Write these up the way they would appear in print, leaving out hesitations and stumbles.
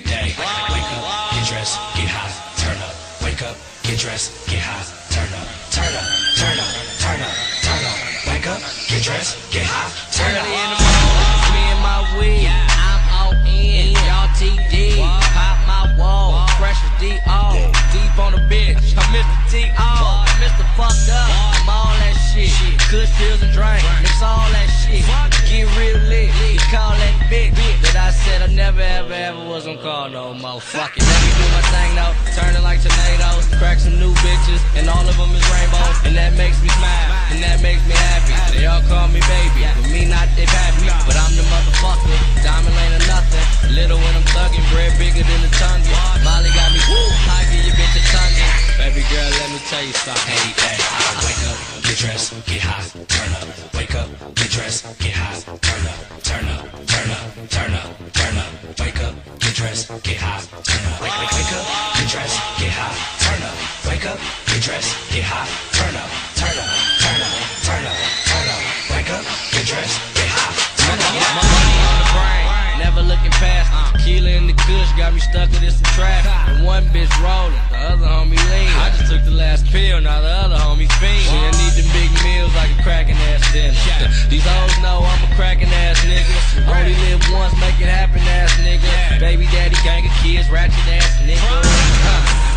day. Wake up, get dressed, get high, turn up. Wake up, get dressed, get high, turn up. Turn up, turn up, turn up, turn up. Wake up, get dressed, get high, turn up. Early in the morning, me and my weed, I'm all in, y'all TD. Pop my wall, fresh as D.O. Deep on the bitch, I'm Mr. T.O. Mr. Fucked up, I'm all that shit. Kush pills and drink, mix all that shit. Get real lit, you call that bitch. But I said I never ever ever was gonna call no more. Fuck it, let me do my thing though. Turning like tornadoes, crack some new bitches, and all of them is rainbows. And that makes me smile, and that makes me happy. They all call me baby, but me not they pappy. But I'm the motherfucker, diamond lane or nothing. Little when I'm thugging, bread bigger than the tongue. Molly got me, woo, I give you bitch a tongue. Baby girl, let me tell you something. Hey, hey, wake up, get dressed, get high, turn up. Wake up, get dressed, get high, turn up. Turn up, turn up, turn up, turn up. Wake up, get dressed, get high, turn up. Wake up, get dressed, get high, turn up. Wake up, get dressed, get high, turn up. Turn up, turn up, turn up, turn up. Wake up, get dressed, get high, turn up. My money on the brain, never looking past. Tequila in the kush got me stuck in some traffic. And one bitch rolling, the other homie lean. I just took the last pill, now the other homie fiend. See, I need them big meals like a cracking ass dinner. These hoes know I'm a cracking ass nigga. Only live once, make it happen ass nigga. Baby daddy gang of kids, ratchet ass nigga.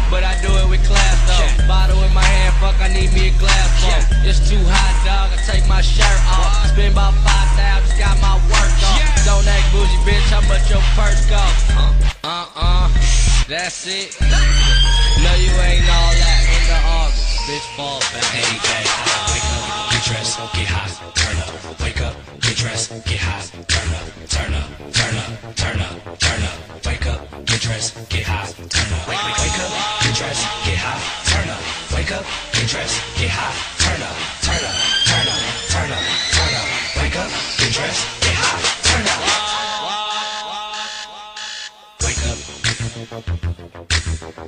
But I do it with class though. Bottle in my hand, fuck, I need me a glass full. It's too hot, dog, I take my shirt off. Spend about 5,000, just got my work off. Don't act bougie, bitch, how much your purse cost? That's it. No, you ain't all that. In the August, bitch, fall back. Hey, hey, wake up, get dressed, get high, turn up. Wake up, get dressed, get high, turn up. Turn up, turn up, turn up, turn up. Wake up, get dressed, get high, turn up. Wake up, get dressed, get high, turn up. Wake up, get dressed, get high, turn up. Turn up, turn up, turn up, turn up. Wake up, get dressed, get high, turn up. Wake up,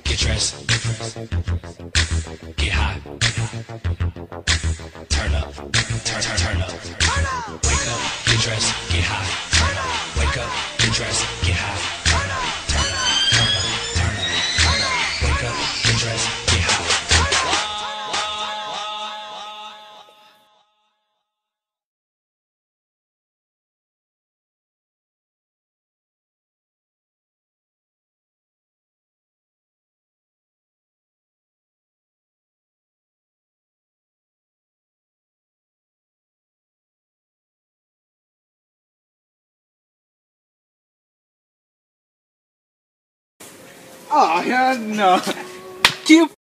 get dressed, get high, turn up, turn up. Wake up, get dressed, get high, turn up. Wake up, get dressed, get high, turn up, turn up, turn up, turn up, turn up. Wake up, get dressed, get high. Oh, yeah, no. Keep